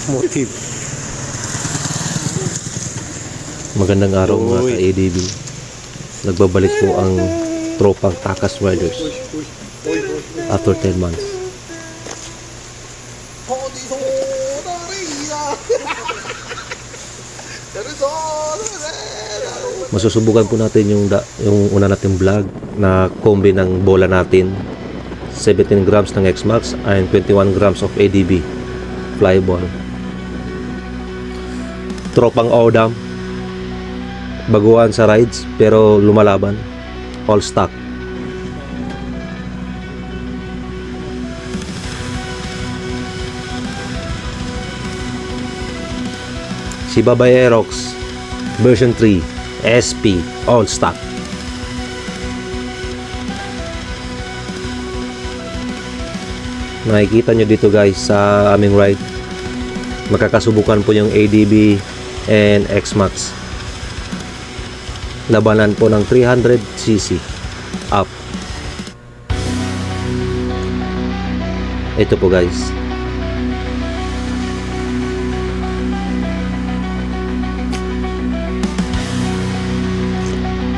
motive. Magandang araw mga ka-ADB. Nagbabalik po ang tropang Takas Riders after 10 months. Masusubukan po natin yung una nating vlog na kombi ng bola natin. 17 grams ng X-Max and 21 grams of ADB fly ball. Tropang Odam, baguhan sa rides pero lumalaban, all stock. Si Babay Aerox version 3 SP all stock. Nakikita nyo dito guys sa aming ride, makakasubukan po yung ADB and X-Max. Labanan po ng 300cc up. Ito po guys.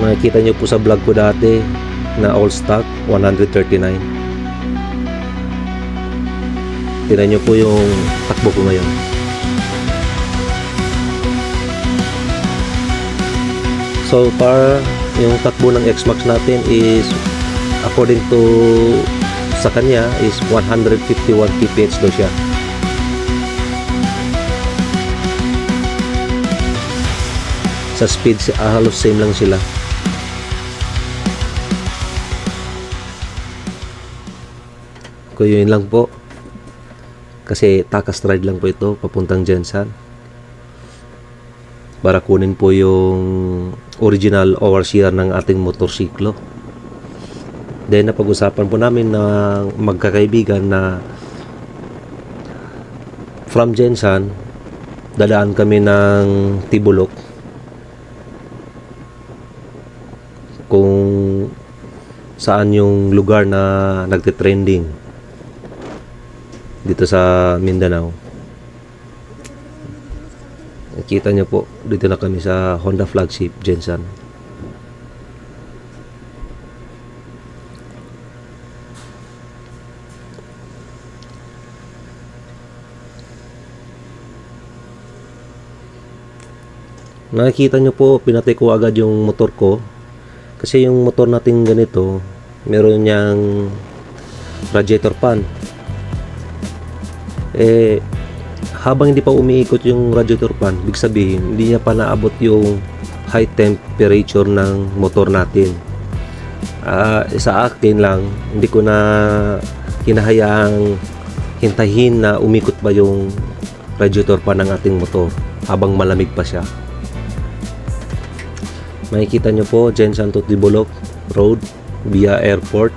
Makikita nyo po sa vlog ko dati na all stock 139. Tingnan nyo po yung takbo ko ngayon. So far, yung takbo ng X-Max natin is according to sa kanya is 151 kph daw siya. Sa speed halos same lang sila. Kaya yun lang po. Kasi Takas ride lang po ito papuntang Jensan para kunin po yung original overseer ng ating motorsiklo. Then napag-usapan po namin na magkakaibigan na from Jensan dadaan kami ng Tibulok kung saan yung lugar na nagte-trending dito sa Mindanao. Nakita nyo po, dito na kami sa Honda Flagship Jensan. Nakikita nyo po, pinatay ko agad yung motor ko kasi yung motor natin ganito meron niyang radiator fan. Habang hindi pa umiikot yung radiator fan, ibig sabihin hindi niya pa naabot yung high temperature ng motor natin. Sa akin lang, hindi ko na hinahayaang hintayin na umikot ba yung radiator fan ng ating motor habang malamig pa siya. Makikita nyo po, Jensan to Tibulok Road via airport.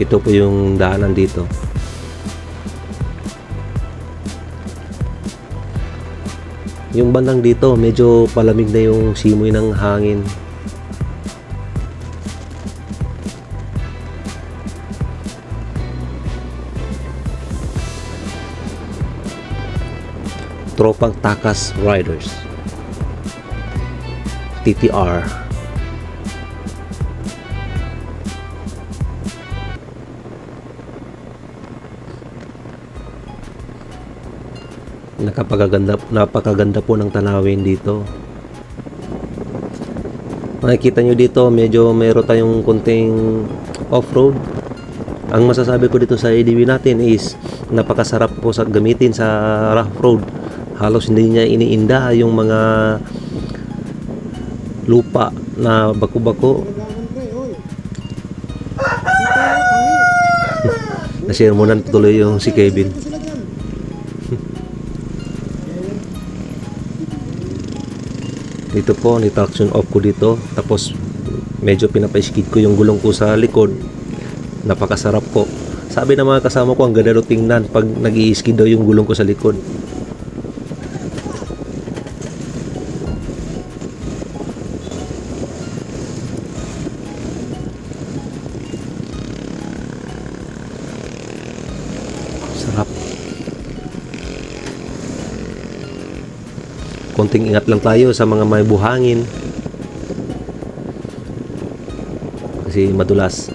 Ito po yung daanan dito. Yung bandang dito, medyo palamig na yung simoy ng hangin. Tropang Takas Riders TTR. Napakaganda po ng tanawin dito. Makikita nyo dito, medyo mayroon tayong konting off-road. Ang masasabi ko dito sa ADB natin is napakasarap po sa gamitin sa rough road. Halos hindi niya iniinda yung mga lupa na bako-bako. Nasirmonan tuloy yung si Kevin. Dito po, ni-traction off ko dito. Tapos, medyo pinapaiskid ko yung gulong ko sa likod. Napakasarap po. Sabi ng mga kasama ko, ang ganda daw tingnan pag nag-i-skid daw yung gulong ko sa likod. Sarap. konting ingat lang tayo sa mga may buhangin kasi madulas.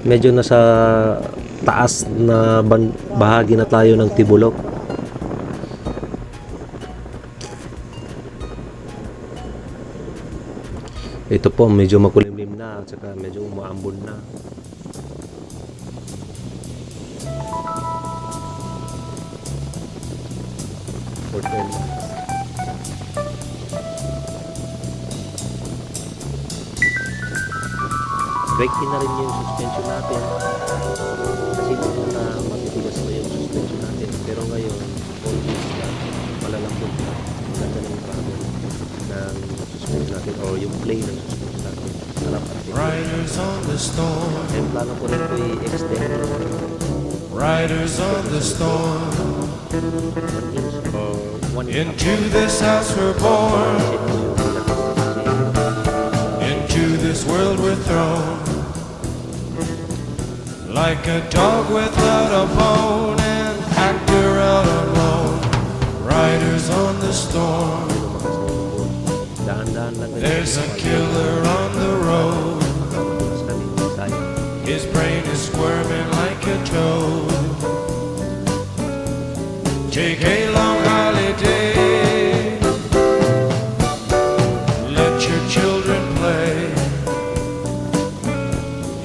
Medyo nasa taas na bahagi na tayo ng Tibulok. Ito po medyo makulimlim na at saka medyo umaambon na. For 10 months. Break in na rin yung suspension natin kasi ito na matitigas na yung suspension natin, pero ngayon always na malalambot na ganda ng travel ng suspension natin or yung play ng suspension natin. Sarap at Riders on the storm, and plano ko rin ito i-extend riders on the storm. 1 inch or 1 inch Into this house we're born, into this world we're thrown. Like a dog without a bone, an actor out alone. Riders on the storm, dahan-dahan lang there's a killer on the road. His brain is squirming like a toad. Take a long holiday, let your children play.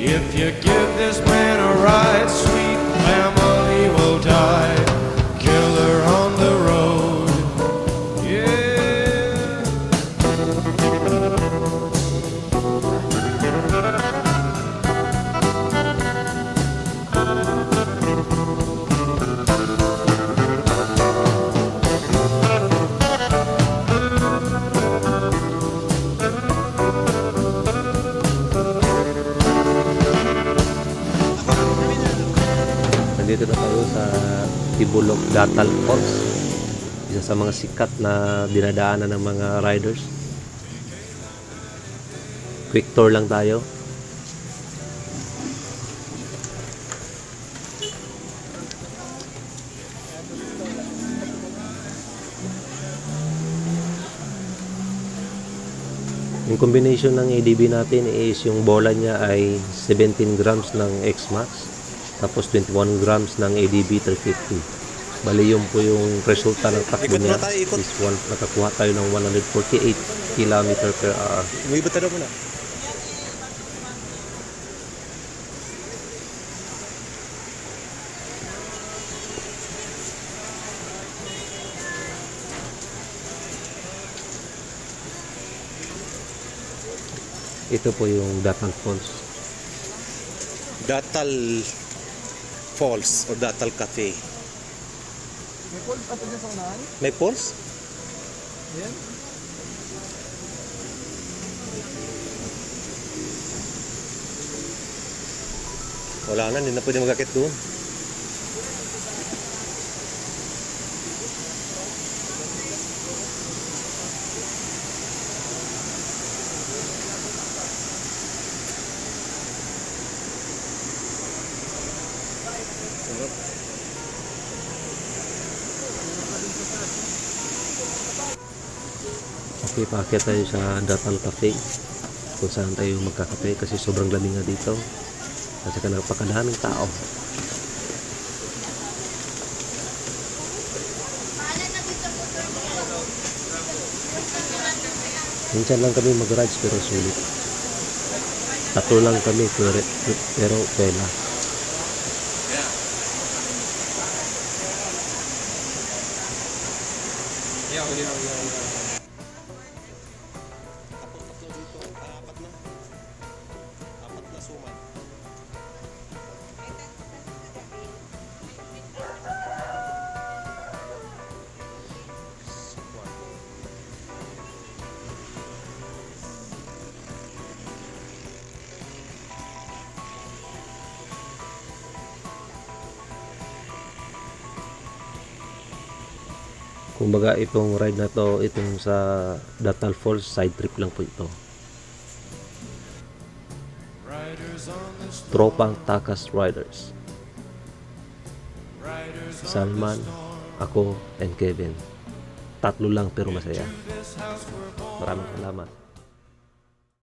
If you give this man a ride, sweet family will die. Killer on the road, yeah. Nandito na tayo sa Tibulok Datal Falls, isa sa mga sikat na dinadaanan ng mga riders. Quick tour lang tayo. Yung combination ng ADB natin is yung bola niya ay 17 grams ng X-Max tapos 21 grams ng ADB 350. Bali yun po yung resulta ng takbo niya. This one, nakakuha tayo ng 148 km per hour. May bata daw muna. Ito po yung Datal Falls. Datal Falls or Datal Cafe. May pool pa sa unahan? May falls? Ayan. Wala na, hindi na pwede magakit doon. Okay, paakyat tayo sa Datal Cafe kung saan tayo magkakape kasi sobrang lamig nga dito at saka napakadaming tao. Minsan lang kami mag-rides pero sulit. Tatlo lang kami pero pela. Kumbaga itong ride na to, itong sa Datal Falls, side trip lang po ito. Tropang Takas Riders. Salman, ako, and Kevin. Tatlo lang pero masaya. Maraming salamat.